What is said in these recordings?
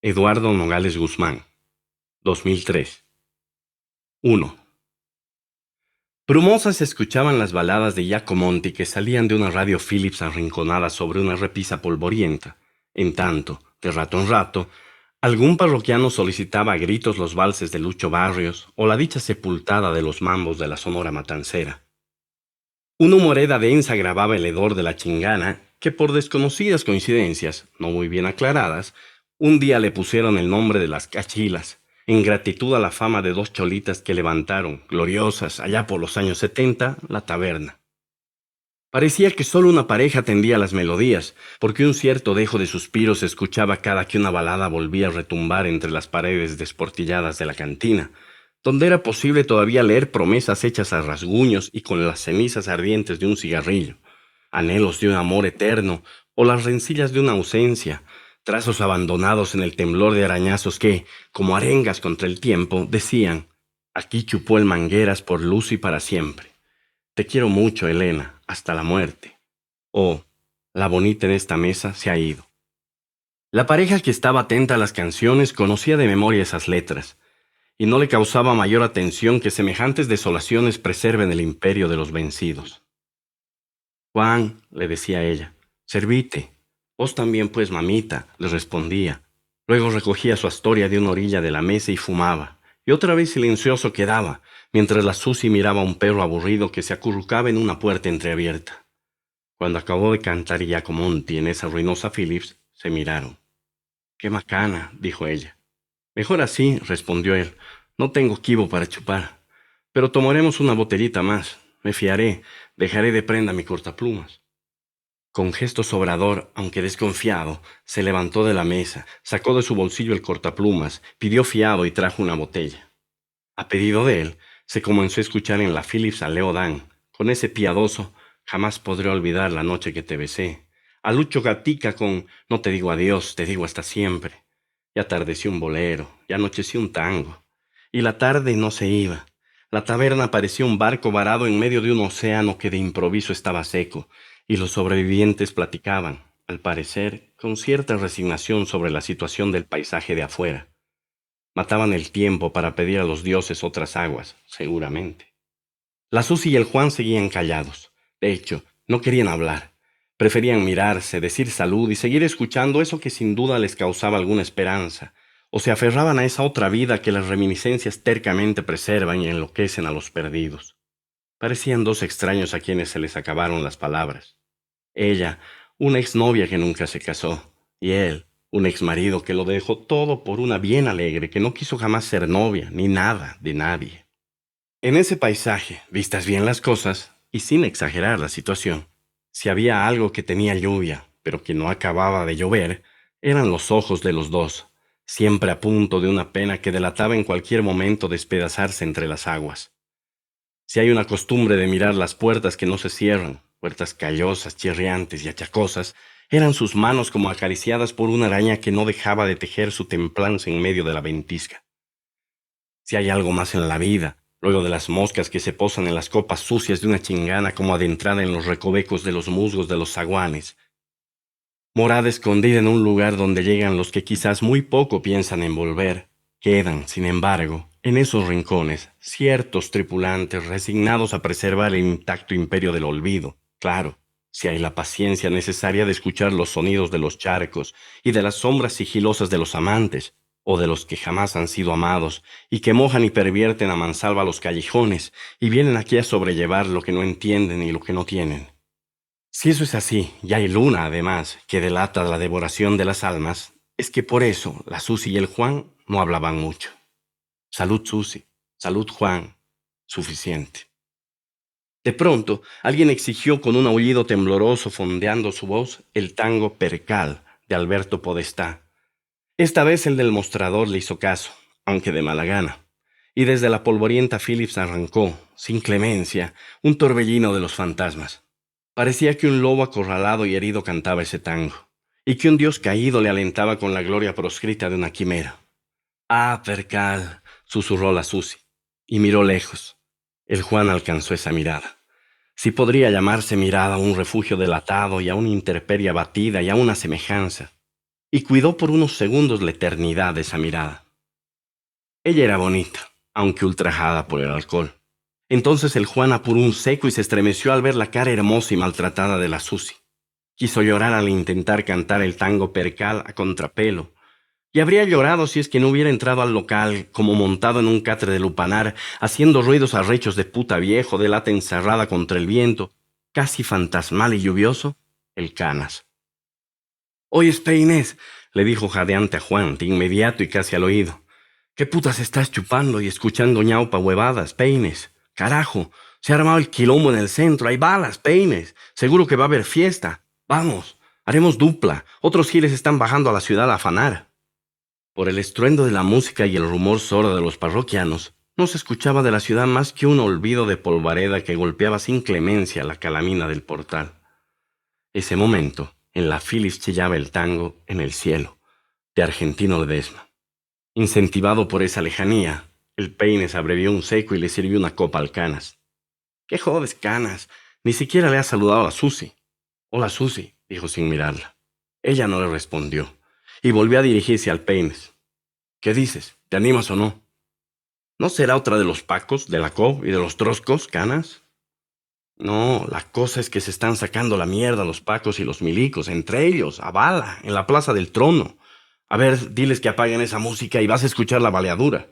Eduardo Nogales Guzmán, 2003. 1. Brumosas se escuchaban las baladas de Giacomonti que salían de una radio Philips arrinconada sobre una repisa polvorienta. En tanto, de rato en rato, algún parroquiano solicitaba a gritos los valses de Lucho Barrios o la dicha sepultada de los mambos de la Sonora Matancera. Una humoreda densa grababa el hedor de la chingana que por desconocidas coincidencias, no muy bien aclaradas, un día le pusieron el nombre de las cachilas, en gratitud a la fama de dos cholitas que levantaron, gloriosas, allá por los años 70, la taberna. Parecía que solo una pareja atendía las melodías, porque un cierto dejo de suspiros se escuchaba cada que una balada volvía a retumbar entre las paredes desportilladas de la cantina, donde era posible todavía leer promesas hechas a rasguños y con las cenizas ardientes de un cigarrillo, anhelos de un amor eterno o las rencillas de una ausencia, trazos abandonados en el temblor de arañazos que, como arengas contra el tiempo, decían: aquí chupó el mangueras por luz y para siempre. Te quiero mucho, Elena, hasta la muerte. O, la bonita en esta mesa se ha ido. La pareja que estaba atenta a las canciones conocía de memoria esas letras, y no le causaba mayor atención que semejantes desolaciones preserven el imperio de los vencidos. Juan, le decía ella, servite. Vos también, pues, mamita, le respondía. Luego recogía su astoria de una orilla de la mesa y fumaba, y otra vez silencioso quedaba, mientras la Susi miraba a un perro aburrido que se acurrucaba en una puerta entreabierta. Cuando acabó de cantar Giacomonti en esa ruinosa Philips, se miraron. «Qué macana», dijo ella. «Mejor así», respondió él. «No tengo quibo para chupar. Pero tomaremos una botellita más. Me fiaré. Dejaré de prenda mi cortaplumas». Con gesto sobrador, aunque desconfiado, se levantó de la mesa, sacó de su bolsillo el cortaplumas, pidió fiado y trajo una botella. A pedido de él, se comenzó a escuchar en la Philips a Leo Dan, con ese piadoso «Jamás podré olvidar la noche que te besé», a Lucho Gatica con «No te digo adiós, te digo hasta siempre». Y atardeció un bolero, y anocheció un tango. Y la tarde no se iba. La taberna parecía un barco varado en medio de un océano que de improviso estaba seco, y los sobrevivientes platicaban, al parecer, con cierta resignación sobre la situación del paisaje de afuera. Mataban el tiempo para pedir a los dioses otras aguas, seguramente. La Susi y el Juan seguían callados. De hecho, no querían hablar. Preferían mirarse, decir salud y seguir escuchando eso que sin duda les causaba alguna esperanza, o se aferraban a esa otra vida que las reminiscencias tercamente preservan y enloquecen a los perdidos. Parecían dos extraños a quienes se les acabaron las palabras. Ella, una exnovia que nunca se casó, y él, un exmarido que lo dejó todo por una bien alegre que no quiso jamás ser novia ni nada de nadie. En ese paisaje, vistas bien las cosas, y sin exagerar la situación, si había algo que tenía lluvia, pero que no acababa de llover, eran los ojos de los dos, siempre a punto de una pena que delataba en cualquier momento despedazarse entre las aguas. Si hay una costumbre de mirar las puertas que no se cierran, puertas callosas, chirriantes y achacosas, eran sus manos como acariciadas por una araña que no dejaba de tejer su templanza en medio de la ventisca. Si hay algo más en la vida, luego de las moscas que se posan en las copas sucias de una chingana como adentrada en los recovecos de los musgos de los zaguanes, morada escondida en un lugar donde llegan los que quizás muy poco piensan en volver, quedan, sin embargo, en esos rincones, ciertos tripulantes resignados a preservar el intacto imperio del olvido, claro, si hay la paciencia necesaria de escuchar los sonidos de los charcos y de las sombras sigilosas de los amantes, o de los que jamás han sido amados, y que mojan y pervierten a mansalva los callejones, y vienen aquí a sobrellevar lo que no entienden y lo que no tienen. Si eso es así, y hay luna además, que delata la devoración de las almas, es que por eso la Susi y el Juan no hablaban mucho. Salud, Susi. Salud, Juan. Suficiente. De pronto, alguien exigió con un aullido tembloroso fondeando su voz el tango Percal de Alberto Podestá. Esta vez el del mostrador le hizo caso, aunque de mala gana, y desde la polvorienta Philips arrancó, sin clemencia, un torbellino de los fantasmas. Parecía que un lobo acorralado y herido cantaba ese tango, y que un dios caído le alentaba con la gloria proscrita de una quimera. «Ah, Percal», susurró la Susi, y miró lejos. El Juan alcanzó esa mirada. Si podría llamarse mirada a un refugio delatado y a una intemperie abatida y a una semejanza. y cuidó por unos segundos la eternidad de esa mirada. Ella era bonita, aunque ultrajada por el alcohol. Entonces el Juan apuró un seco y se estremeció al ver la cara hermosa y maltratada de la Susi. Quiso llorar al intentar cantar el tango percal a contrapelo, y habría llorado si es que no hubiera entrado al local como montado en un catre de lupanar, haciendo ruidos arrechos de puta viejo, de lata encerrada contra el viento, casi fantasmal y lluvioso, el Canas. «Oye, Peines», le dijo jadeante a Juan, de inmediato y casi al oído. «¿Qué putas estás chupando y escuchando ñaupa huevadas, Peines? Carajo, se ha armado el quilombo en el centro, hay balas, Peines. Seguro que va a haber fiesta. Vamos, haremos dupla. Otros giles están bajando a la ciudad a afanar». Por el estruendo de la música y el rumor sordo de los parroquianos, no se escuchaba de la ciudad más que un olvido de polvareda que golpeaba sin clemencia la calamina del portal. Ese momento, en la Phillips chillaba el tango En el cielo, de Argentino Ledesma. Incentivado por esa lejanía, el Peines abrevió un seco y le sirvió una copa al Canas. «¿Qué jodes, Canas? Ni siquiera le has saludado a Susi». «Hola, Susi», dijo sin mirarla. Ella no le respondió, y volvió a dirigirse al Peines. «¿Qué dices? ¿Te animas o no?» «¿No será otra de los Pacos, de la COB y de los Troscos, Canas?» «No, la cosa es que se están sacando la mierda los Pacos y los milicos, entre ellos, a bala, en la Plaza del Trono. A ver, diles que apaguen esa música y vas a escuchar la baleadura».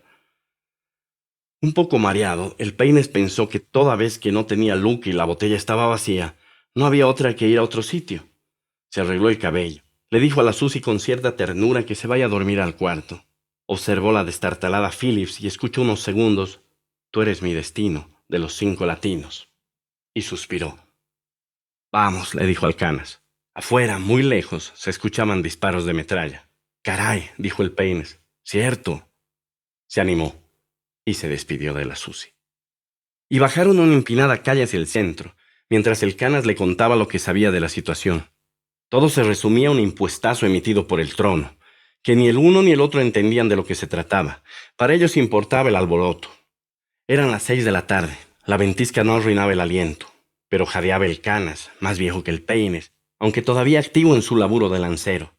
Un poco mareado, el Peines pensó que toda vez que no tenía look y la botella estaba vacía, no había otra que ir a otro sitio. Se arregló el cabello. Le dijo a la Susi con cierta ternura que se vaya a dormir al cuarto. Observó la destartalada Phillips y escuchó unos segundos: «Tú eres mi destino», de los 5 latinos. Y suspiró. «Vamos», le dijo al Canas. Afuera, muy lejos, se escuchaban disparos de metralla. «Caray», dijo el Peines. «Cierto». Se animó y se despidió de la Susi. Y bajaron una empinada calle hacia el centro, mientras el Canas le contaba lo que sabía de la situación. Todo se resumía a un impuestazo emitido por el trono, que ni el uno ni el otro entendían de lo que se trataba. Para ellos importaba el alboroto. Eran las 6 de la tarde. La ventisca no arruinaba el aliento, pero jadeaba el Canas, más viejo que el Peines, aunque todavía activo en su laburo de lancero.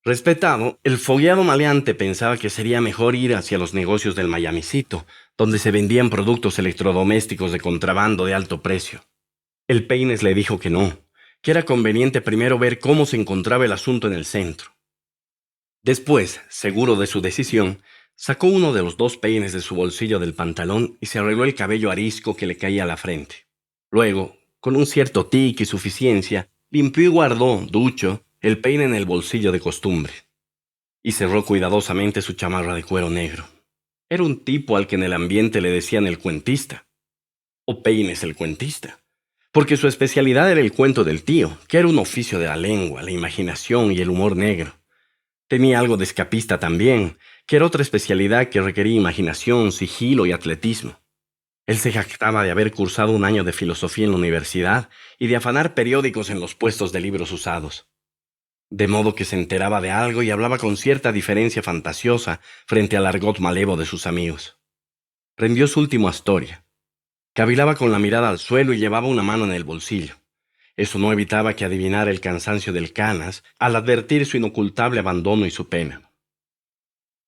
Respetado, el fogueado maleante pensaba que sería mejor ir hacia los negocios del Miamicito, donde se vendían productos electrodomésticos de contrabando de alto precio. El Peines le dijo que no, que era conveniente primero ver cómo se encontraba el asunto en el centro. Después, seguro de su decisión, sacó uno de los 2 peines de su bolsillo del pantalón y se arregló el cabello arisco que le caía a la frente. Luego, con un cierto tic y suficiencia, limpió y guardó, ducho, el peine en el bolsillo de costumbre. Y cerró cuidadosamente su chamarra de cuero negro. Era un tipo al que en el ambiente le decían el cuentista. O Peines el cuentista. Porque su especialidad era el cuento del tío, que era un oficio de la lengua, la imaginación y el humor negro. Tenía algo de escapista también, que era otra especialidad que requería imaginación, sigilo y atletismo. Él se jactaba de haber cursado un año de filosofía en la universidad y de afanar periódicos en los puestos de libros usados. De modo que se enteraba de algo y hablaba con cierta diferencia fantasiosa frente al argot malevo de sus amigos. Prendió su último Astoria. Cavilaba con la mirada al suelo y llevaba una mano en el bolsillo. Eso no evitaba que adivinara el cansancio del Canas al advertir su inocultable abandono y su pena.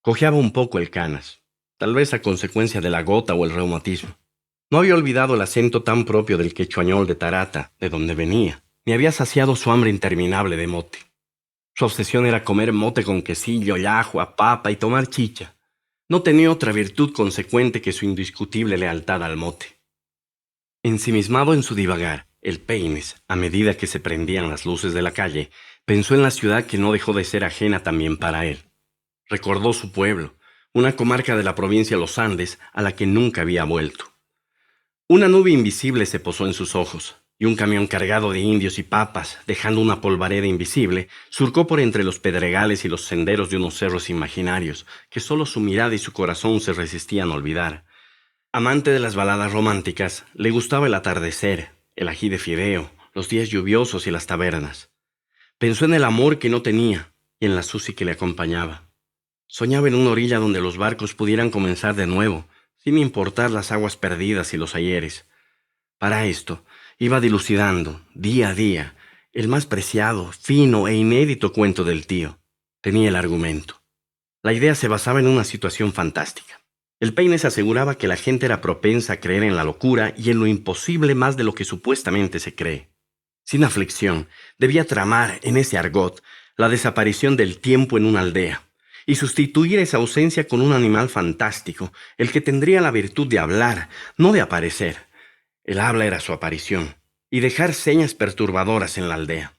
Cojeaba un poco el Canas, tal vez a consecuencia de la gota o el reumatismo. No había olvidado el acento tan propio del quechuañol de Tarata, de donde venía, ni había saciado su hambre interminable de mote. Su obsesión era comer mote con quesillo, llajua, papa y tomar chicha. No tenía otra virtud consecuente que su indiscutible lealtad al mote. Ensimismado en su divagar, el Peines, a medida que se prendían las luces de la calle, pensó en la ciudad que no dejó de ser ajena también para él. Recordó su pueblo, una comarca de la provincia de los Andes a la que nunca había vuelto. Una nube invisible se posó en sus ojos, y un camión cargado de indios y papas, dejando una polvareda invisible, surcó por entre los pedregales y los senderos de unos cerros imaginarios, que solo su mirada y su corazón se resistían a olvidar. Amante de las baladas románticas, le gustaba el atardecer, el ají de fideo, los días lluviosos y las tabernas. Pensó en el amor que no tenía y en la Susi que le acompañaba. Soñaba en una orilla donde los barcos pudieran comenzar de nuevo, sin importar las aguas perdidas y los ayeres. Para esto, iba dilucidando, día a día, el más preciado, fino e inédito cuento del tío. Tenía el argumento. La idea se basaba en una situación fantástica. El Peines aseguraba que la gente era propensa a creer en la locura y en lo imposible más de lo que supuestamente se cree. Sin aflicción, debía tramar en ese argot la desaparición del tiempo en una aldea y sustituir esa ausencia con un animal fantástico, el que tendría la virtud de hablar, no de aparecer. El habla era su aparición, y dejar señas perturbadoras en la aldea.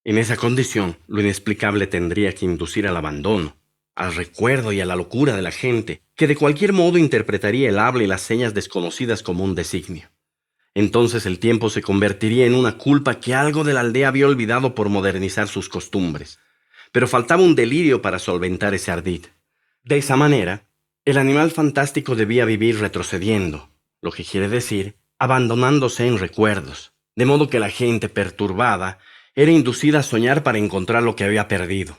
En esa condición, lo inexplicable tendría que inducir al abandono, al recuerdo y a la locura de la gente, que de cualquier modo interpretaría el habla y las señas desconocidas como un designio. Entonces el tiempo se convertiría en una culpa que algo de la aldea había olvidado por modernizar sus costumbres. Pero faltaba un delirio para solventar ese ardid. De esa manera, el animal fantástico debía vivir retrocediendo, lo que quiere decir, abandonándose en recuerdos, de modo que la gente perturbada era inducida a soñar para encontrar lo que había perdido.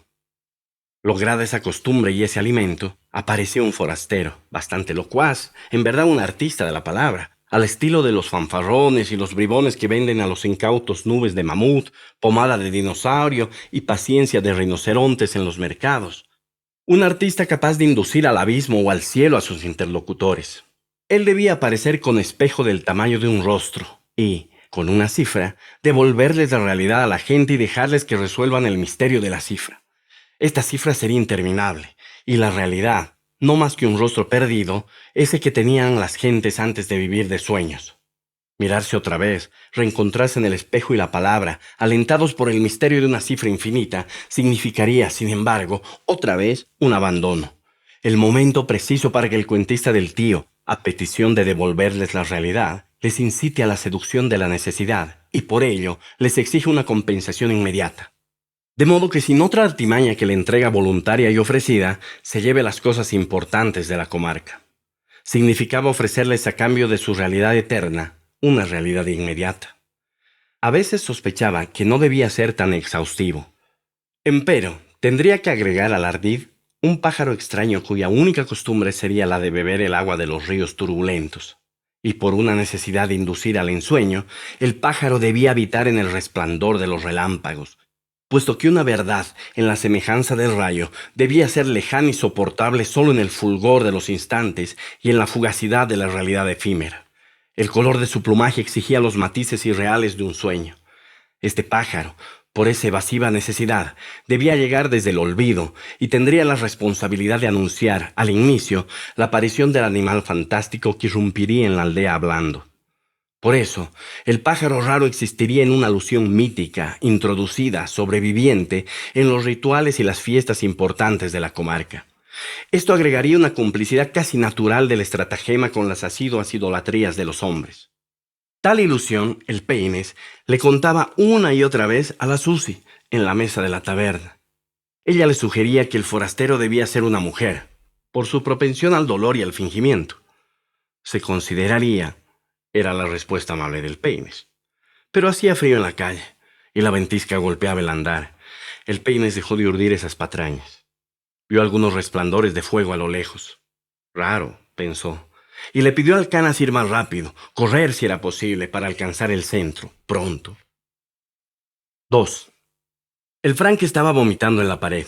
Lograda esa costumbre y ese alimento, apareció un forastero, bastante locuaz, en verdad un artista de la palabra, al estilo de los fanfarrones y los bribones que venden a los incautos nubes de mamut, pomada de dinosaurio y paciencia de rinocerontes en los mercados. Un artista capaz de inducir al abismo o al cielo a sus interlocutores. Él debía aparecer con espejo del tamaño de un rostro y, con una cifra, devolverles la realidad a la gente y dejarles que resuelvan el misterio de la cifra. Esta cifra sería interminable, y la realidad, no más que un rostro perdido, ese que tenían las gentes antes de vivir de sueños. Mirarse otra vez, reencontrarse en el espejo y la palabra, alentados por el misterio de una cifra infinita, significaría, sin embargo, otra vez un abandono. El momento preciso para que el cuentista del tío, a petición de devolverles la realidad, les incite a la seducción de la necesidad, y por ello les exige una compensación inmediata. De modo que sin otra artimaña que la entrega voluntaria y ofrecida, se lleve las cosas importantes de la comarca. Significaba ofrecerles a cambio de su realidad eterna, una realidad inmediata. A veces sospechaba que no debía ser tan exhaustivo. Empero, tendría que agregar al ardid un pájaro extraño cuya única costumbre sería la de beber el agua de los ríos turbulentos. Y por una necesidad de inducir al ensueño, el pájaro debía habitar en el resplandor de los relámpagos, puesto que una verdad, en la semejanza del rayo, debía ser lejana y soportable solo en el fulgor de los instantes y en la fugacidad de la realidad efímera. El color de su plumaje exigía los matices irreales de un sueño. Este pájaro, por esa evasiva necesidad, debía llegar desde el olvido y tendría la responsabilidad de anunciar, al inicio, la aparición del animal fantástico que irrumpiría en la aldea hablando. Por eso, el pájaro raro existiría en una alusión mítica, introducida, sobreviviente, en los rituales y las fiestas importantes de la comarca. Esto agregaría una complicidad casi natural del estratagema con las asiduas idolatrías de los hombres. Tal ilusión, el Peines le contaba una y otra vez a la Susi, en la mesa de la taberna. Ella le sugería que el forastero debía ser una mujer, por su propensión al dolor y al fingimiento. Se consideraría, era la respuesta amable del Peines. Pero hacía frío en la calle, y la ventisca golpeaba el andar. El Peines dejó de urdir esas patrañas. Vio algunos resplandores de fuego a lo lejos. Raro, pensó, y le pidió al Canas ir más rápido, correr si era posible, para alcanzar el centro, pronto. 2. El Frank estaba vomitando en la pared.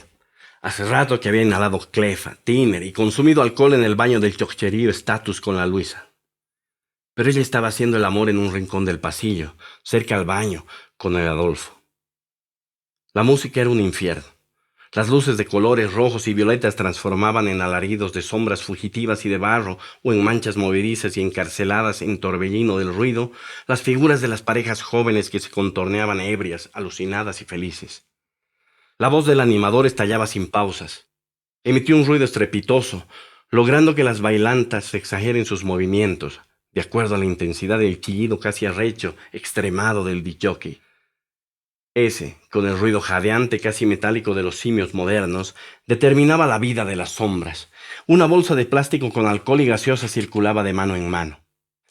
Hace rato que había inhalado clefa, tiner y consumido alcohol en el baño del chocherío Status con la Luisa. Pero ella estaba haciendo el amor en un rincón del pasillo, cerca al baño, con el Adolfo. La música era un infierno. Las luces de colores rojos y violetas transformaban en alaridos de sombras fugitivas y de barro o en manchas movedizas y encarceladas en torbellino del ruido las figuras de las parejas jóvenes que se contorneaban ebrias, alucinadas y felices. La voz del animador estallaba sin pausas. Emitió un ruido estrepitoso, logrando que las bailantas exageren sus movimientos, de acuerdo a la intensidad del chillido casi arrecho, extremado del disc-jockey. Ese, con el ruido jadeante casi metálico de los simios modernos, determinaba la vida de las sombras. Una bolsa de plástico con alcohol y gaseosa circulaba de mano en mano.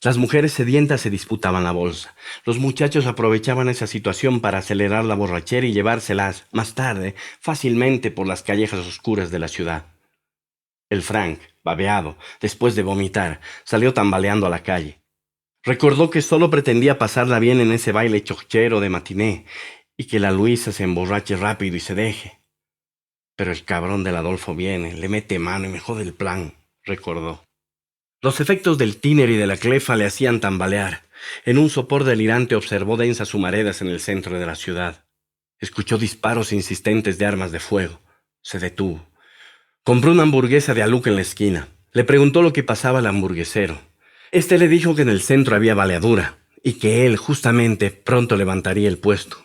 Las mujeres sedientas se disputaban la bolsa. Los muchachos aprovechaban esa situación para acelerar la borrachera y llevárselas, más tarde, fácilmente por las callejas oscuras de la ciudad. El Frank, babeado, después de vomitar, salió tambaleando a la calle. Recordó que solo pretendía pasarla bien en ese baile chochero de matiné y que la Luisa se emborrache rápido y se deje. Pero el cabrón del Adolfo viene, le mete mano y me jode el plan, recordó. Los efectos del tíner y de la clefa le hacían tambalear. En un sopor delirante observó densas humaredas en el centro de la ciudad. Escuchó disparos insistentes de armas de fuego. Se detuvo. Compró una hamburguesa de aluca en la esquina. Le preguntó lo que pasaba al hamburguesero. Este le dijo que en el centro había baleadura y que él, justamente, pronto levantaría el puesto.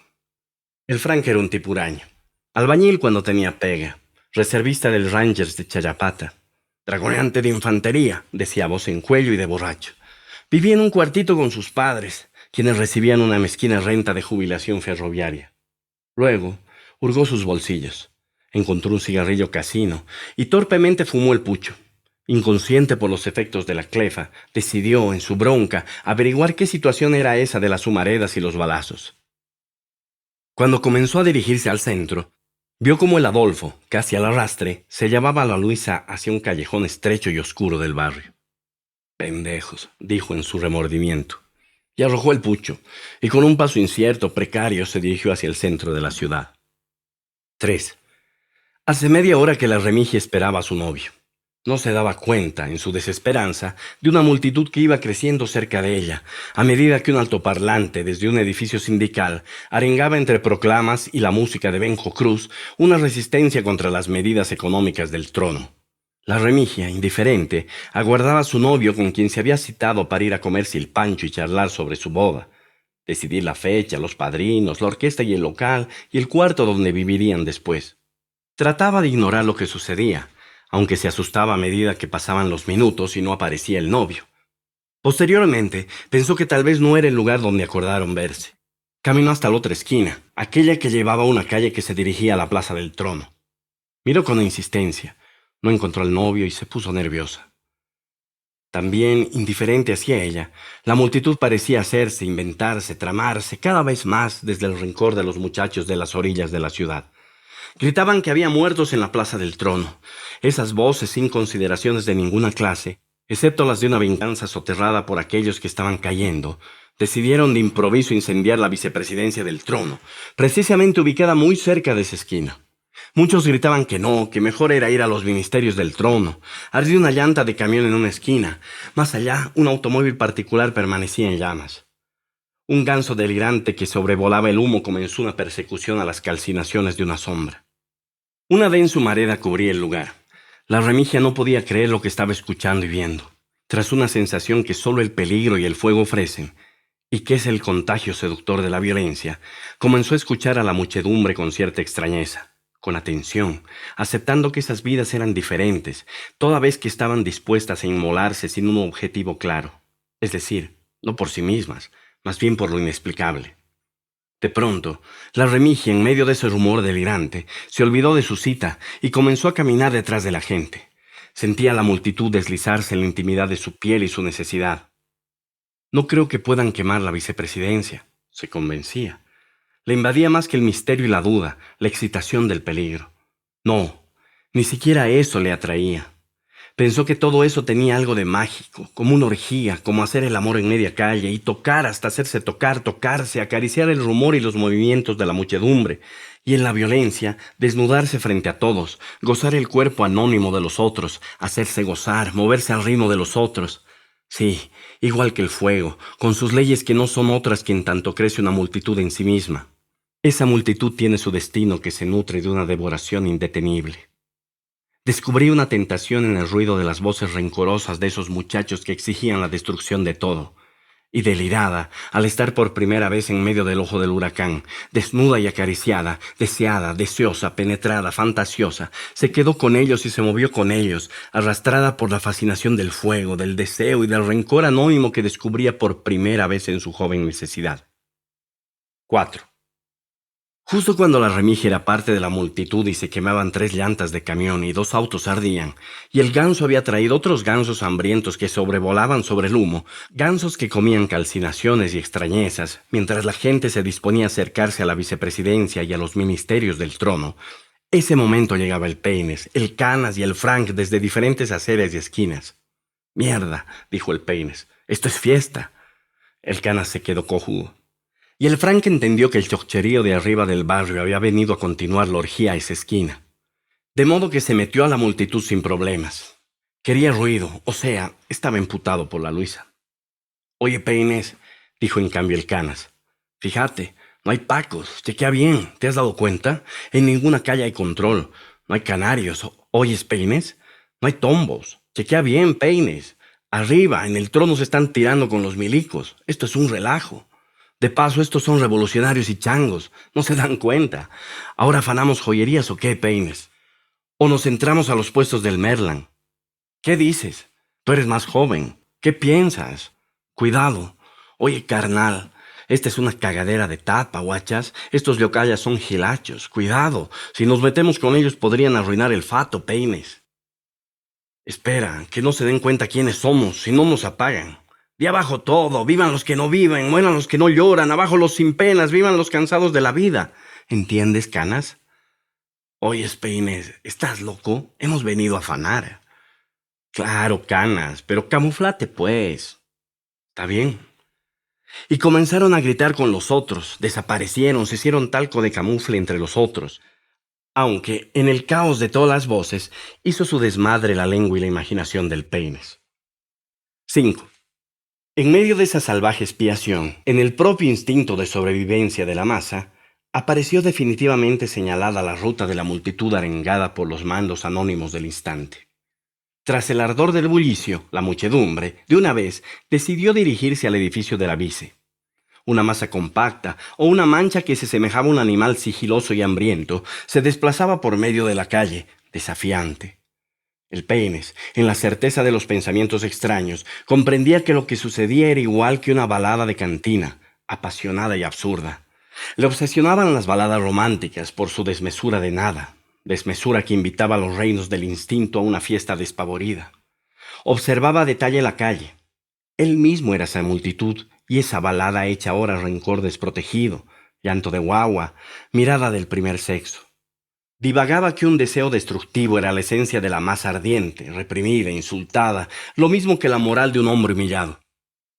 El Frank era un tipo huraño. Albañil cuando tenía pega. Reservista del Rangers de Chayapata. Dragoneante de infantería, decía a voz en cuello y de borracho. Vivía en un cuartito con sus padres, quienes recibían una mezquina renta de jubilación ferroviaria. Luego, hurgó sus bolsillos. Encontró un cigarrillo casino y torpemente fumó el pucho. Inconsciente por los efectos de la clefa, decidió, en su bronca, averiguar qué situación era esa de las humaredas y los balazos. Cuando comenzó a dirigirse al centro, vio como el Adolfo, casi al arrastre, se llevaba a la Luisa hacia un callejón estrecho y oscuro del barrio. «Pendejos», dijo en su remordimiento, y arrojó el pucho, y con un paso incierto, precario, se dirigió hacia el centro de la ciudad. 3. Hace media hora que la Remigia esperaba a su novio. No se daba cuenta, en su desesperanza, de una multitud que iba creciendo cerca de ella, a medida que un altoparlante desde un edificio sindical arengaba entre proclamas y la música de Benjo Cruz una resistencia contra las medidas económicas del trono. La Remigia, indiferente, aguardaba a su novio con quien se había citado para ir a comer silpancho y charlar sobre su boda, decidir la fecha, los padrinos, la orquesta y el local y el cuarto donde vivirían después. Trataba de ignorar lo que sucedía, aunque se asustaba a medida que pasaban los minutos y no aparecía el novio. Posteriormente, pensó que tal vez no era el lugar donde acordaron verse. Caminó hasta la otra esquina, aquella que llevaba a una calle que se dirigía a la Plaza del Trono. Miró con insistencia, no encontró al novio y se puso nerviosa. También, indiferente hacia ella, la multitud parecía hacerse, inventarse, tramarse cada vez más desde el rencor de los muchachos de las orillas de la ciudad. Gritaban que había muertos en la Plaza del Trono. Esas voces sin consideraciones de ninguna clase, excepto las de una venganza soterrada por aquellos que estaban cayendo, decidieron de improviso incendiar la vicepresidencia del trono, precisamente ubicada muy cerca de esa esquina. Muchos gritaban que no, que mejor era ir a los ministerios del trono. Ardía una llanta de camión en una esquina. Más allá, un automóvil particular permanecía en llamas. Un ganso delirante que sobrevolaba el humo comenzó una persecución a las calcinaciones de una sombra. Una densa humareda cubría el lugar. La Remigia no podía creer lo que estaba escuchando y viendo. Tras una sensación que solo el peligro y el fuego ofrecen, y que es el contagio seductor de la violencia, comenzó a escuchar a la muchedumbre con cierta extrañeza, con atención, aceptando que esas vidas eran diferentes, toda vez que estaban dispuestas a inmolarse sin un objetivo claro, es decir, no por sí mismas, más bien por lo inexplicable. De pronto, la Remigia, en medio de ese rumor delirante, se olvidó de su cita y comenzó a caminar detrás de la gente. Sentía a la multitud deslizarse en la intimidad de su piel y su necesidad. No creo que puedan quemar la vicepresidencia, se convencía. Le invadía más que el misterio y la duda, la excitación del peligro. No, ni siquiera eso le atraía. Pensó que todo eso tenía algo de mágico, como una orgía, como hacer el amor en media calle y tocar hasta hacerse tocar, tocarse, acariciar el rumor y los movimientos de la muchedumbre, y en la violencia, desnudarse frente a todos, gozar el cuerpo anónimo de los otros, hacerse gozar, moverse al ritmo de los otros. Sí, igual que el fuego, con sus leyes que no son otras que en tanto crece una multitud en sí misma. Esa multitud tiene su destino que se nutre de una devoración indetenible. Descubrí una tentación en el ruido de las voces rencorosas de esos muchachos que exigían la destrucción de todo. Y delirada, al estar por primera vez en medio del ojo del huracán, desnuda y acariciada, deseada, deseosa, penetrada, fantasiosa, se quedó con ellos y se movió con ellos, arrastrada por la fascinación del fuego, del deseo y del rencor anónimo que descubría por primera vez en su joven necesidad. 4. Justo cuando la Remigia era parte de la multitud y se quemaban 3 llantas de camión y 2 autos ardían, y el ganso había traído otros gansos hambrientos que sobrevolaban sobre el humo, gansos que comían calcinaciones y extrañezas, mientras la gente se disponía a acercarse a la vicepresidencia y a los ministerios del trono, ese momento llegaba el Peines, el Canas y el Frank desde diferentes aceras y esquinas. «Mierda», dijo el Peines, «esto es fiesta». El Canas se quedó cojudo. Y el Frank entendió que el chocherío de arriba del barrio había venido a continuar la orgía a esa esquina. De modo que se metió a la multitud sin problemas. Quería ruido, o sea, estaba emputado por la Luisa. Oye, Peines, dijo en cambio el Canas, fíjate, no hay pacos, chequea bien, ¿te has dado cuenta? En ninguna calle hay control, no hay canarios. ¿Oyes, Peines? No hay tombos, chequea bien, Peines. Arriba, en el trono se están tirando con los milicos, esto es un relajo. De paso, estos son revolucionarios y changos, no se dan cuenta. ¿Ahora afanamos joyerías o qué, Peines? ¿O nos entramos a los puestos del Merlan? ¿Qué dices? Tú eres más joven. ¿Qué piensas? Cuidado. Oye, carnal, esta es una cagadera de tapa, guachas. Estos yocayas son gilachos. Cuidado. Si nos metemos con ellos podrían arruinar el fato, Peines. Espera, que no se den cuenta quiénes somos, si no nos apagan. De abajo todo, vivan los que no viven, mueran los que no lloran, abajo los sin penas, vivan los cansados de la vida. ¿Entiendes, Canas? Oye, Peines, ¿estás loco? Hemos venido a afanar. Claro, Canas, pero camuflate, pues. Está bien. Y comenzaron a gritar con los otros, desaparecieron, se hicieron talco de camufle entre los otros. Aunque, en el caos de todas las voces, hizo su desmadre la lengua y la imaginación del Peines. 5. En medio de esa salvaje expiación, en el propio instinto de sobrevivencia de la masa, apareció definitivamente señalada la ruta de la multitud arengada por los mandos anónimos del instante. Tras el ardor del bullicio, la muchedumbre, de una vez, decidió dirigirse al edificio de la vice. Una masa compacta o una mancha que se semejaba a un animal sigiloso y hambriento se desplazaba por medio de la calle, desafiante. El Peines, en la certeza de los pensamientos extraños, comprendía que lo que sucedía era igual que una balada de cantina, apasionada y absurda. Le obsesionaban las baladas románticas por su desmesura de nada, desmesura que invitaba a los reinos del instinto a una fiesta despavorida. Observaba a detalle la calle. Él mismo era esa multitud y esa balada hecha ahora rencor desprotegido, llanto de guagua, mirada del primer sexo. Divagaba que un deseo destructivo era la esencia de la masa ardiente, reprimida, insultada, lo mismo que la moral de un hombre humillado.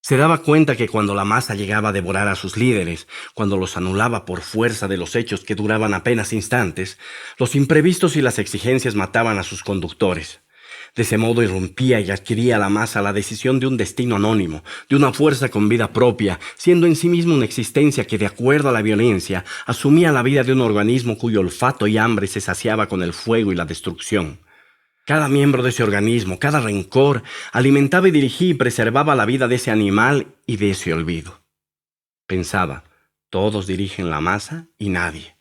Se daba cuenta que cuando la masa llegaba a devorar a sus líderes, cuando los anulaba por fuerza de los hechos que duraban apenas instantes, los imprevistos y las exigencias mataban a sus conductores. De ese modo irrumpía y adquiría la masa la decisión de un destino anónimo, de una fuerza con vida propia, siendo en sí mismo una existencia que, de acuerdo a la violencia, asumía la vida de un organismo cuyo olfato y hambre se saciaba con el fuego y la destrucción. Cada miembro de ese organismo, cada rencor, alimentaba y dirigía y preservaba la vida de ese animal y de ese olvido. Pensaba, todos dirigen la masa y nadie.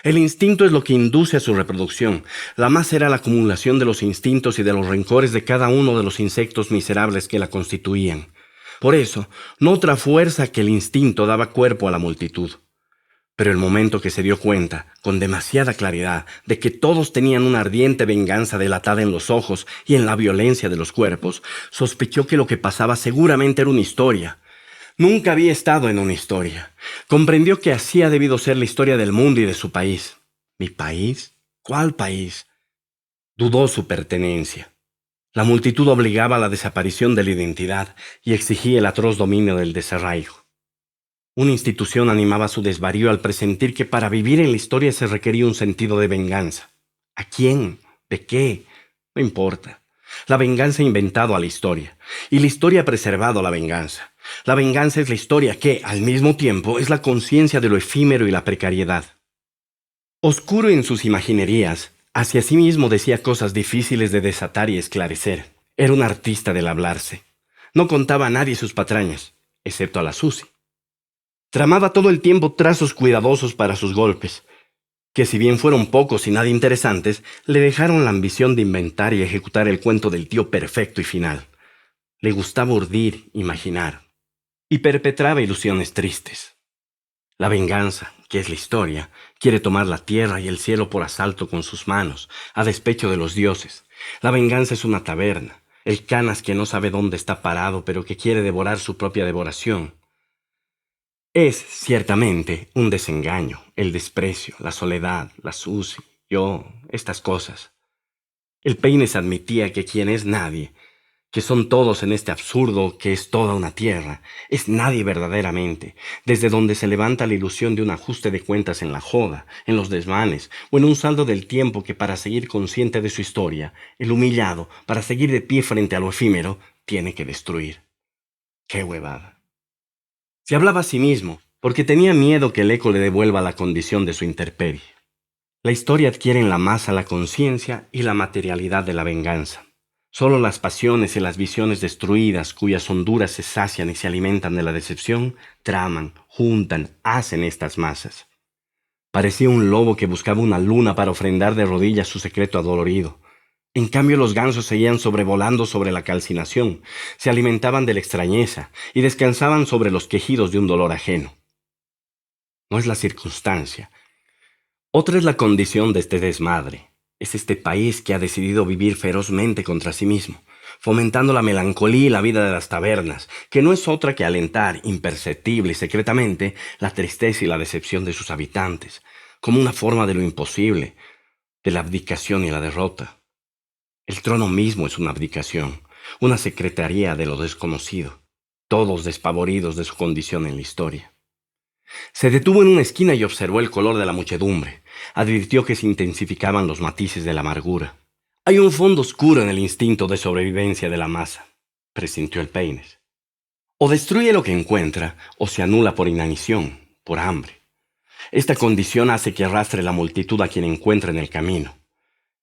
El instinto es lo que induce a su reproducción. La masa era la acumulación de los instintos y de los rencores de cada uno de los insectos miserables que la constituían. Por eso, no otra fuerza que el instinto daba cuerpo a la multitud. Pero el momento que se dio cuenta, con demasiada claridad, de que todos tenían una ardiente venganza delatada en los ojos y en la violencia de los cuerpos, sospechó que lo que pasaba seguramente era una historia. Nunca había estado en una historia. Comprendió que así ha debido ser la historia del mundo y de su país. ¿Mi país? ¿Cuál país? Dudó su pertenencia. La multitud obligaba a la desaparición de la identidad y exigía el atroz dominio del desarraigo. Una institución animaba su desvarío al presentir que para vivir en la historia se requería un sentido de venganza. ¿A quién? ¿De qué? No importa. La venganza ha inventado a la historia, y la historia ha preservado la venganza. La venganza es la historia que, al mismo tiempo, es la conciencia de lo efímero y la precariedad. Oscuro en sus imaginerías, hacia sí mismo decía cosas difíciles de desatar y esclarecer. Era un artista del hablarse. No contaba a nadie sus patrañas, excepto a la Susi. Tramaba todo el tiempo trazos cuidadosos para sus golpes, que si bien fueron pocos y nada interesantes, le dejaron la ambición de inventar y ejecutar el cuento del tío perfecto y final. Le gustaba urdir, imaginar, y perpetraba ilusiones tristes. La venganza, que es la historia, quiere tomar la tierra y el cielo por asalto con sus manos, a despecho de los dioses. La venganza es una taberna, el Canas que no sabe dónde está parado, pero que quiere devorar su propia devoración. Es, ciertamente, un desengaño, el desprecio, la soledad, la Susi, yo, estas cosas. El Peines admitía que quien es nadie, que son todos en este absurdo que es toda una tierra, es nadie verdaderamente, desde donde se levanta la ilusión de un ajuste de cuentas en la joda, en los desmanes, o en un saldo del tiempo que para seguir consciente de su historia, el humillado, para seguir de pie frente a lo efímero, tiene que destruir. ¡Qué huevada! Se hablaba a sí mismo, porque tenía miedo que el eco le devuelva la condición de su intemperie. La historia adquiere en la masa la conciencia y la materialidad de la venganza. Solo las pasiones y las visiones destruidas, cuyas honduras se sacian y se alimentan de la decepción, traman, juntan, hacen estas masas. Parecía un lobo que buscaba una luna para ofrendar de rodillas su secreto adolorido. En cambio, los gansos seguían sobrevolando sobre la calcinación, se alimentaban de la extrañeza y descansaban sobre los quejidos de un dolor ajeno. No es la circunstancia. Otra es la condición de este desmadre. Es este país que ha decidido vivir ferozmente contra sí mismo, fomentando la melancolía y la vida de las tabernas, que no es otra que alentar, imperceptible y secretamente, la tristeza y la decepción de sus habitantes, como una forma de lo imposible, de la abdicación y la derrota. El trono mismo es una abdicación, una secretaría de lo desconocido, todos despavoridos de su condición en la historia. Se detuvo en una esquina y observó el color de la muchedumbre. Advirtió que se intensificaban los matices de la amargura. Hay un fondo oscuro en el instinto de sobrevivencia de la masa, presintió el Peines. O destruye lo que encuentra, o se anula por inanición, por hambre. Esta condición hace que arrastre la multitud a quien encuentra en el camino.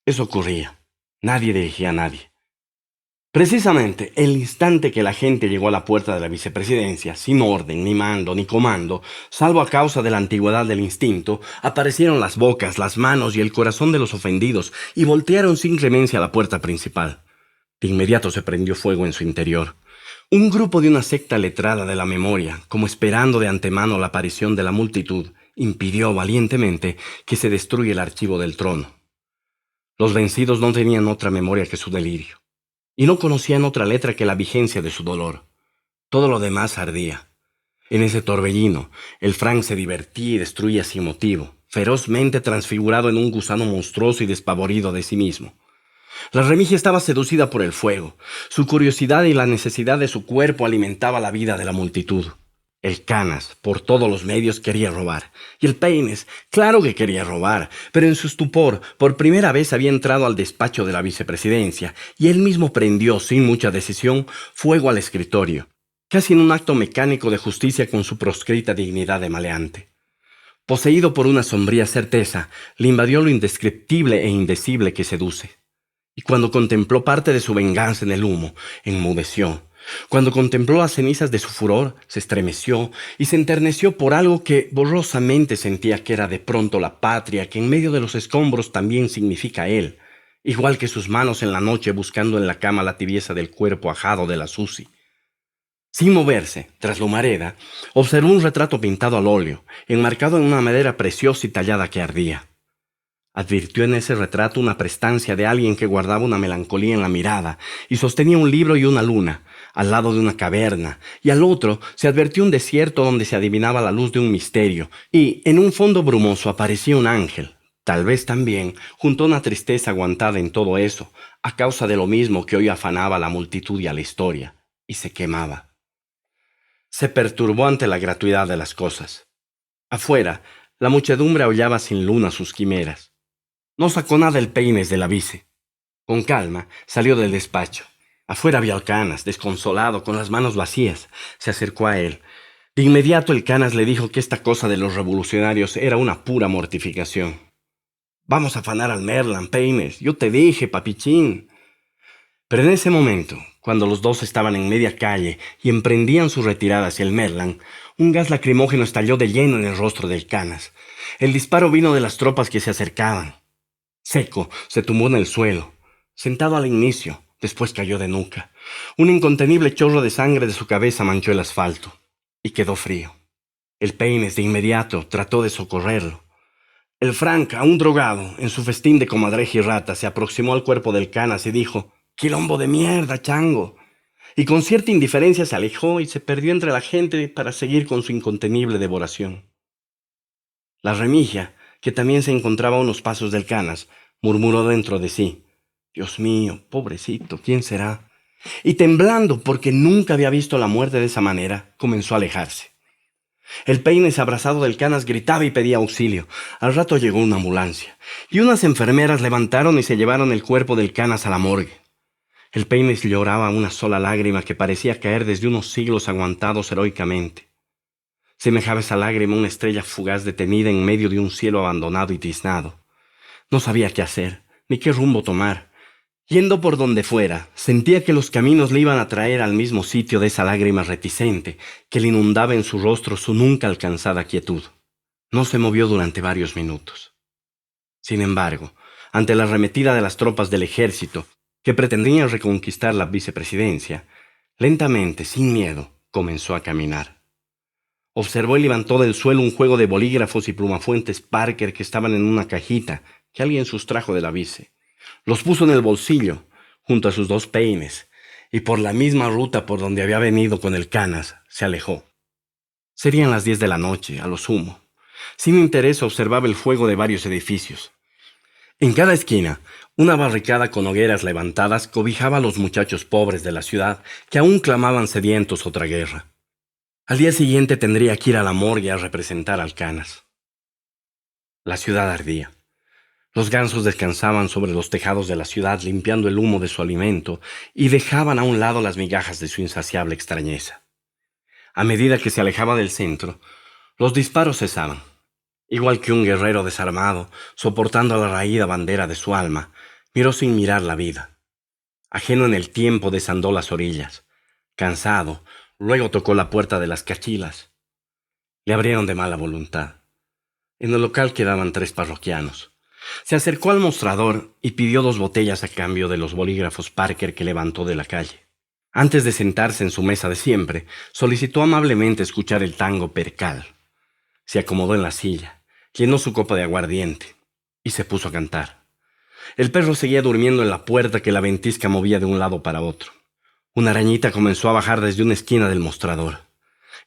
Eso ocurría. Nadie dirigía a nadie. Precisamente el instante que la gente llegó a la puerta de la vicepresidencia, sin orden, ni mando, ni comando, salvo a causa de la antigüedad del instinto, aparecieron las bocas, las manos y el corazón de los ofendidos y voltearon sin clemencia a la puerta principal. De inmediato se prendió fuego en su interior. Un grupo de una secta letrada de la memoria, como esperando de antemano la aparición de la multitud, impidió valientemente que se destruya el archivo del trono. Los vencidos no tenían otra memoria que su delirio. Y no conocían otra letra que la vigencia de su dolor. Todo lo demás ardía. En ese torbellino, el Frank se divertía y destruía sin motivo, ferozmente transfigurado en un gusano monstruoso y despavorido de sí mismo. La remigia estaba seducida por el fuego. Su curiosidad y la necesidad de su cuerpo alimentaba la vida de la multitud. El Canas, por todos los medios, quería robar. Y el Peines, claro que quería robar, pero en su estupor, por primera vez había entrado al despacho de la vicepresidencia, y él mismo prendió, sin mucha decisión, fuego al escritorio, casi en un acto mecánico de justicia con su proscrita dignidad de maleante. Poseído por una sombría certeza, le invadió lo indescriptible e indecible que seduce. Y cuando contempló parte de su venganza en el humo, enmudeció. Cuando contempló las cenizas de su furor, se estremeció y se enterneció por algo que borrosamente sentía que era de pronto la patria que en medio de los escombros también significa él, igual que sus manos en la noche buscando en la cama la tibieza del cuerpo ajado de la Susi. Sin moverse, tras la humareda, observó un retrato pintado al óleo, enmarcado en una madera preciosa y tallada que ardía. Advirtió en ese retrato una prestancia de alguien que guardaba una melancolía en la mirada y sostenía un libro y una luna, al lado de una caverna, y al otro se advirtió un desierto donde se adivinaba la luz de un misterio, y en un fondo brumoso aparecía un ángel, tal vez también, junto a una tristeza aguantada en todo eso, a causa de lo mismo que hoy afanaba a la multitud y a la historia, y se quemaba. Se perturbó ante la gratuidad de las cosas. Afuera, la muchedumbre aullaba sin luna sus quimeras. No sacó nada el Peines de la vice. Con calma, salió del despacho. Afuera vio al Canas, desconsolado, con las manos vacías. Se acercó a él. De inmediato el Canas le dijo que esta cosa de los revolucionarios era una pura mortificación. Vamos a afanar al Merlan, Peines. Yo te dije, papichín. Pero en ese momento, cuando los dos estaban en media calle y emprendían su retirada hacia el Merlan, un gas lacrimógeno estalló de lleno en el rostro del Canas. El disparo vino de las tropas que se acercaban. Seco, se tumbó en el suelo, sentado al inicio, después cayó de nuca. Un incontenible chorro de sangre de su cabeza manchó el asfalto, y quedó frío. El Peines de inmediato trató de socorrerlo. El Frank, aún drogado, en su festín de comadreja y rata, se aproximó al cuerpo del Canas y dijo: «¡Quilombo de mierda, chango!» Y con cierta indiferencia se alejó y se perdió entre la gente para seguir con su incontenible devoración. La Remigia, que también se encontraba a unos pasos del Canas, murmuró dentro de sí: «Dios mío, pobrecito, ¿quién será? y temblando porque nunca había visto la muerte de esa manera, comenzó a alejarse. El Peines, abrazado del Canas, gritaba y pedía auxilio. Al rato llegó una ambulancia, y unas enfermeras levantaron y se llevaron el cuerpo del Canas a la morgue. El Peines lloraba una sola lágrima que parecía caer desde unos siglos aguantados heroicamente. Semejaba esa lágrima una estrella fugaz detenida en medio de un cielo abandonado y tiznado. No sabía qué hacer, ni qué rumbo tomar. Yendo por donde fuera, sentía que los caminos le iban a traer al mismo sitio de esa lágrima reticente que le inundaba en su rostro su nunca alcanzada quietud. No se movió durante varios minutos. Sin embargo, ante la arremetida de las tropas del ejército, que pretendían reconquistar la vicepresidencia, lentamente, sin miedo, comenzó a caminar. Observó y levantó del suelo un juego de bolígrafos y plumafuentes Parker que estaban en una cajita que alguien sustrajo de la vice. Los puso en el bolsillo, junto a sus 2 peines, y por la misma ruta por donde había venido con el Canas, se alejó. Serían las 10 de la noche, a lo sumo. Sin interés observaba el fuego de varios edificios. En cada esquina, una barricada con hogueras levantadas cobijaba a los muchachos pobres de la ciudad que aún clamaban sedientos otra guerra. Al día siguiente tendría que ir a la morgue a representar al Canas. La ciudad ardía. Los gansos descansaban sobre los tejados de la ciudad limpiando el humo de su alimento y dejaban a un lado las migajas de su insaciable extrañeza. A medida que se alejaba del centro, los disparos cesaban. Igual que un guerrero desarmado, soportando la raída bandera de su alma, miró sin mirar la vida. Ajeno en el tiempo, desandó las orillas. Cansado, luego tocó la puerta de las cachilas. Le abrieron de mala voluntad. En el local quedaban 3 parroquianos. Se acercó al mostrador y pidió 2 botellas a cambio de los bolígrafos Parker que levantó de la calle. Antes de sentarse en su mesa de siempre, solicitó amablemente escuchar el tango Percal. Se acomodó en la silla, llenó su copa de aguardiente y se puso a cantar. El perro seguía durmiendo en la puerta que la ventisca movía de un lado para otro. Una arañita comenzó a bajar desde una esquina del mostrador.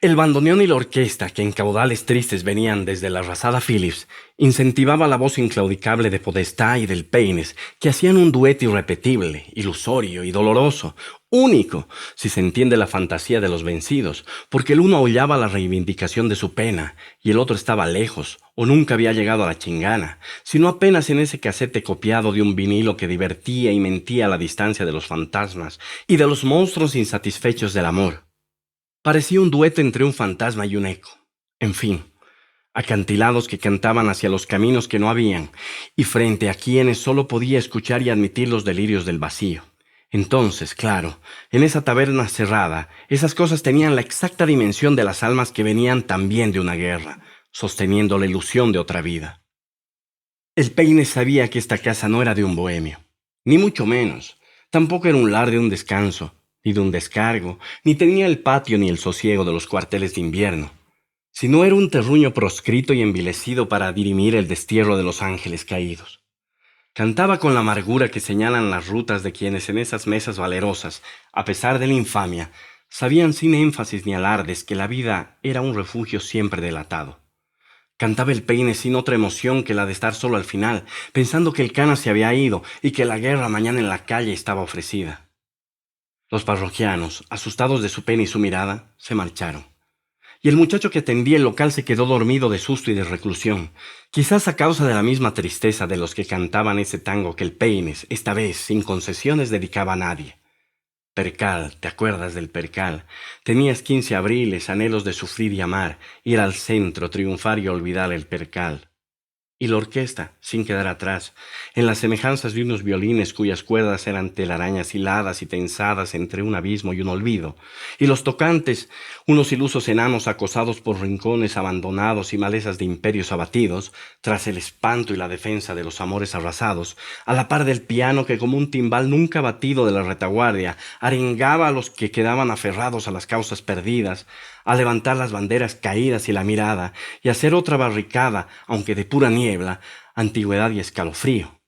El bandoneón y la orquesta, que en caudales tristes venían desde la arrasada Philips, incentivaba la voz inclaudicable de Podestá y del Peines, que hacían un dueto irrepetible, ilusorio y doloroso, único, si se entiende la fantasía de los vencidos, porque el uno aullaba la reivindicación de su pena, y el otro estaba lejos, o nunca había llegado a la chingana, sino apenas en ese casete copiado de un vinilo que divertía y mentía a la distancia de los fantasmas y de los monstruos insatisfechos del amor. Parecía un dueto entre un fantasma y un eco. En fin, acantilados que cantaban hacia los caminos que no habían, y frente a quienes solo podía escuchar y admitir los delirios del vacío. Entonces, claro, en esa taberna cerrada, esas cosas tenían la exacta dimensión de las almas que venían también de una guerra, sosteniendo la ilusión de otra vida. El Peine sabía que esta casa no era de un bohemio, ni mucho menos. Tampoco era un lar de un descanso, ni de un descargo, ni tenía el patio ni el sosiego de los cuarteles de invierno, sino era un terruño proscrito y envilecido para dirimir el destierro de los ángeles caídos. Cantaba con la amargura que señalan las rutas de quienes en esas mesas valerosas, a pesar de la infamia, sabían sin énfasis ni alardes que la vida era un refugio siempre delatado. Cantaba el Peine sin otra emoción que la de estar solo al final, pensando que el Canas se había ido y que la guerra mañana en la calle estaba ofrecida. Los parroquianos, asustados de su pena y su mirada, se marcharon. Y el muchacho que atendía el local se quedó dormido de susto y de reclusión, quizás a causa de la misma tristeza de los que cantaban ese tango que el Peines, esta vez sin concesiones, dedicaba a nadie. Percal, ¿te acuerdas del Percal? Tenías 15 abriles, anhelos de sufrir y amar, ir al centro, triunfar y olvidar el Percal. Y la orquesta, sin quedar atrás, en las semejanzas de unos violines cuyas cuerdas eran telarañas hiladas y tensadas entre un abismo y un olvido, y los tocantes, unos ilusos enanos acosados por rincones abandonados y malezas de imperios abatidos, tras el espanto y la defensa de los amores arrasados, a la par del piano que como un timbal nunca batido de la retaguardia, arengaba a los que quedaban aferrados a las causas perdidas, a levantar las banderas caídas y la mirada, y hacer otra barricada, aunque de pura niebla, antigüedad y escalofrío.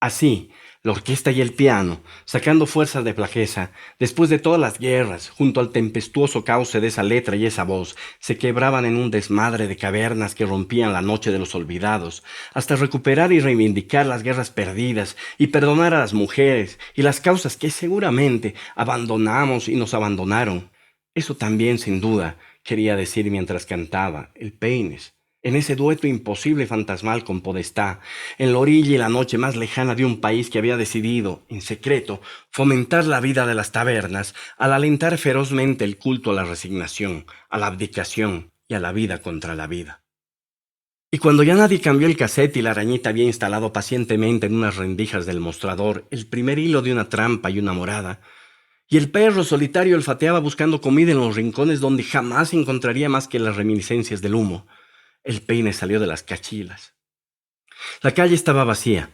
Así, La orquesta y el piano, sacando fuerzas de flaqueza, después de todas las guerras, junto al tempestuoso cauce de esa letra y esa voz, se quebraban en un desmadre de cavernas que rompían la noche de los olvidados, hasta recuperar y reivindicar las guerras perdidas y perdonar a las mujeres y las causas que seguramente abandonamos y nos abandonaron. Eso también, sin duda, quería decir mientras cantaba, el Peines, en ese dueto imposible y fantasmal con Podestá, en la orilla y la noche más lejana de un país que había decidido, en secreto, fomentar la vida de las tabernas, al alentar ferozmente el culto a la resignación, a la abdicación y a la vida contra la vida. Y cuando ya nadie cambió el casete y la arañita había instalado pacientemente en unas rendijas del mostrador el primer hilo de una trampa y una morada, y el perro solitario olfateaba buscando comida en los rincones donde jamás encontraría más que las reminiscencias del humo, el Peine salió de las cachilas. La calle estaba vacía,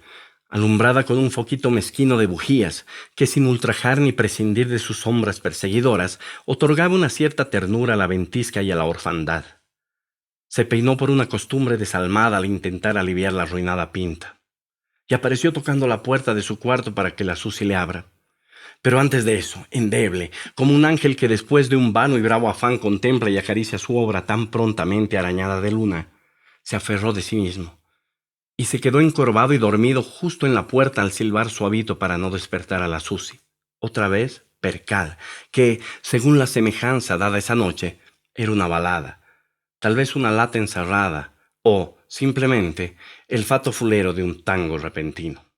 alumbrada con un foquito mezquino de bujías que, sin ultrajar ni prescindir de sus sombras perseguidoras, otorgaba una cierta ternura a la ventisca y a la orfandad. Se peinó por una costumbre desalmada al intentar aliviar la arruinada pinta, y apareció tocando la puerta de su cuarto para que la Susi le abra. Pero antes de eso, endeble, como un ángel que después de un vano y bravo afán contempla y acaricia su obra tan prontamente arañada de luna, se aferró de sí mismo, y se quedó encorvado y dormido justo en la puerta al silbar suavito para no despertar a la Susi. Otra vez, percal, que, según la semejanza dada esa noche, era una balada, tal vez una lata encerrada, o, simplemente, el fato fulero de un tango repentino.